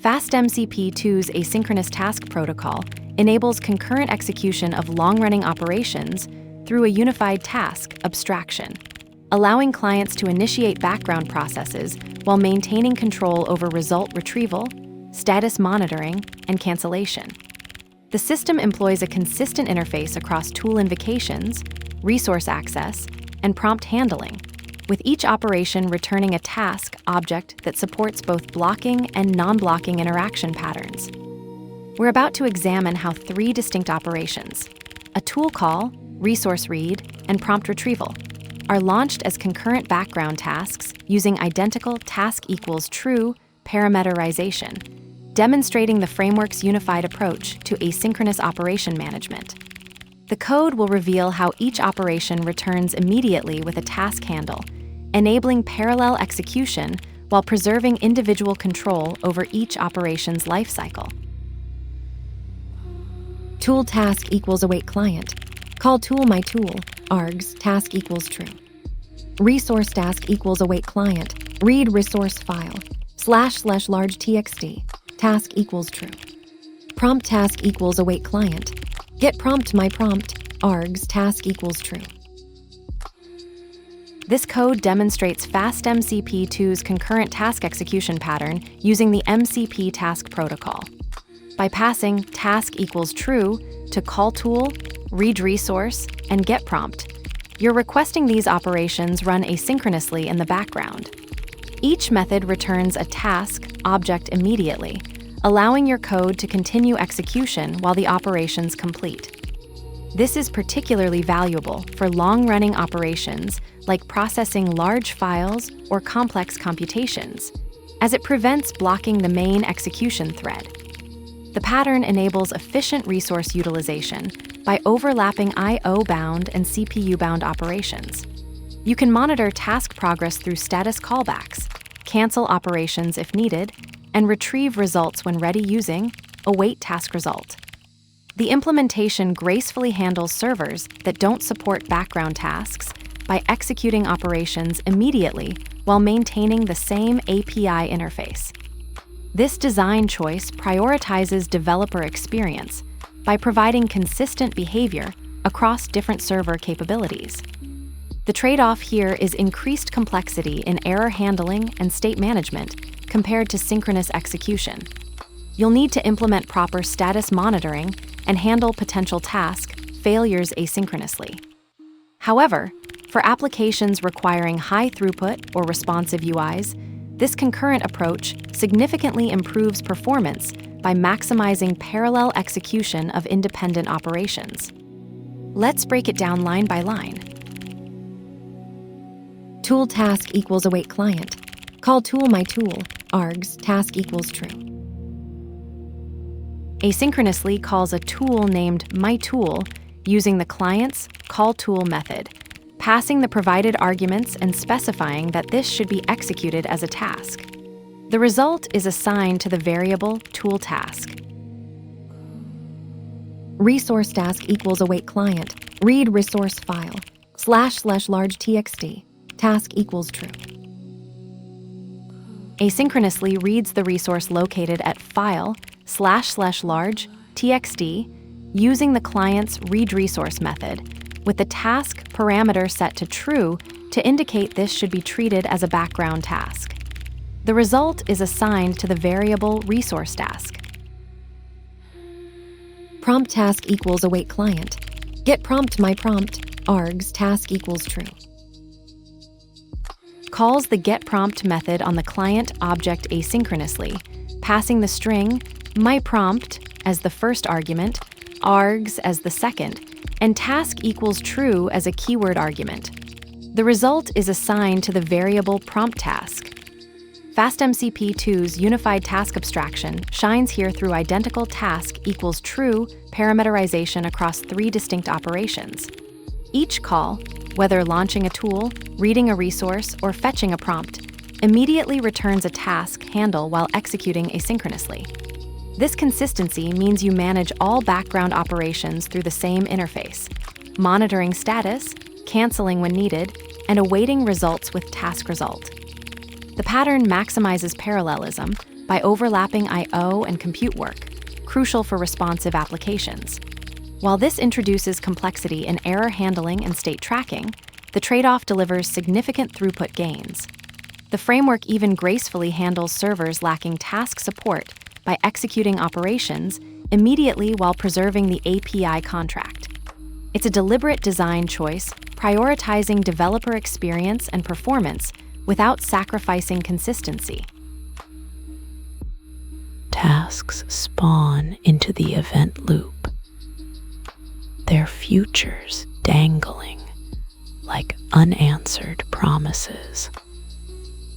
FastMCP2's asynchronous task protocol enables concurrent execution of long-running operations through a unified task abstraction, allowing clients to initiate background processes while maintaining control over result retrieval, status monitoring, and cancellation. The system employs a consistent interface across tool invocations, resource access, and prompt handling, with each operation returning a task object that supports both blocking and non-blocking interaction patterns. We're about to examine how 3 distinct operations, a tool call, resource read, and prompt retrieval, are launched as concurrent background tasks using identical task equals true parameterization, demonstrating the framework's unified approach to asynchronous operation management. The code will reveal how each operation returns immediately with a task handle, enabling parallel execution while preserving individual control over each operation's lifecycle. Tool task equals await client. Call tool my tool, args, task equals true. Resource task equals await client, read resource file, / large txt, task equals true. Prompt task equals await client, get prompt my prompt, args, task equals true. This code demonstrates FastMCP2's concurrent task execution pattern using the MCP task protocol. By passing task equals true to call tool, read resource, and get prompt, you're requesting these operations run asynchronously in the background. Each method returns a task object immediately, allowing your code to continue execution while the operations complete. This is particularly valuable for long-running operations like processing large files or complex computations, as it prevents blocking the main execution thread. The pattern enables efficient resource utilization by overlapping I/O-bound and CPU-bound operations. You can monitor task progress through status callbacks, cancel operations if needed, and retrieve results when ready using await task result. The implementation gracefully handles servers that don't support background tasks by executing operations immediately while maintaining the same API interface. This design choice prioritizes developer experience by providing consistent behavior across different server capabilities. The trade-off here is increased complexity in error handling and state management compared to synchronous execution. You'll need to implement proper status monitoring and handle potential task failures asynchronously. However, for applications requiring high throughput or responsive UIs, this concurrent approach significantly improves performance by maximizing parallel execution of independent operations. Let's break it down line by line. Tool task equals await client. Call tool my tool, args, task equals true. Asynchronously calls a tool named myTool using the client's callTool method, passing the provided arguments and specifying that this should be executed as a task. The result is assigned to the variable tool task. Resource task equals await client, read resource file, / large txt, task equals true. Asynchronously reads the resource located at file / large txt using the client's read resource method, with the task parameter set to true to indicate this should be treated as a background task. The result is assigned to the variable resource task. Prompt task equals await client, get prompt my prompt, args, task equals true. Calls the getPrompt method on the client object asynchronously, passing the string myPrompt as the first argument, args as the second, and task equals true as a keyword argument. The result is assigned to the variable prompt task. FastMCP2's unified task abstraction shines here through identical task equals true parameterization across 3 distinct operations. Each call, whether launching a tool, reading a resource, or fetching a prompt, immediately returns a task handle while executing asynchronously. This consistency means you manage all background operations through the same interface, monitoring status, canceling when needed, and awaiting results with task result. The pattern maximizes parallelism by overlapping I/O and compute work, crucial for responsive applications. While this introduces complexity in error handling and state tracking, the trade-off delivers significant throughput gains. The framework even gracefully handles servers lacking task support by executing operations immediately while preserving the API contract. It's a deliberate design choice, prioritizing developer experience and performance without sacrificing consistency. Tasks spawn into the event loop, their futures dangling like unanswered promises.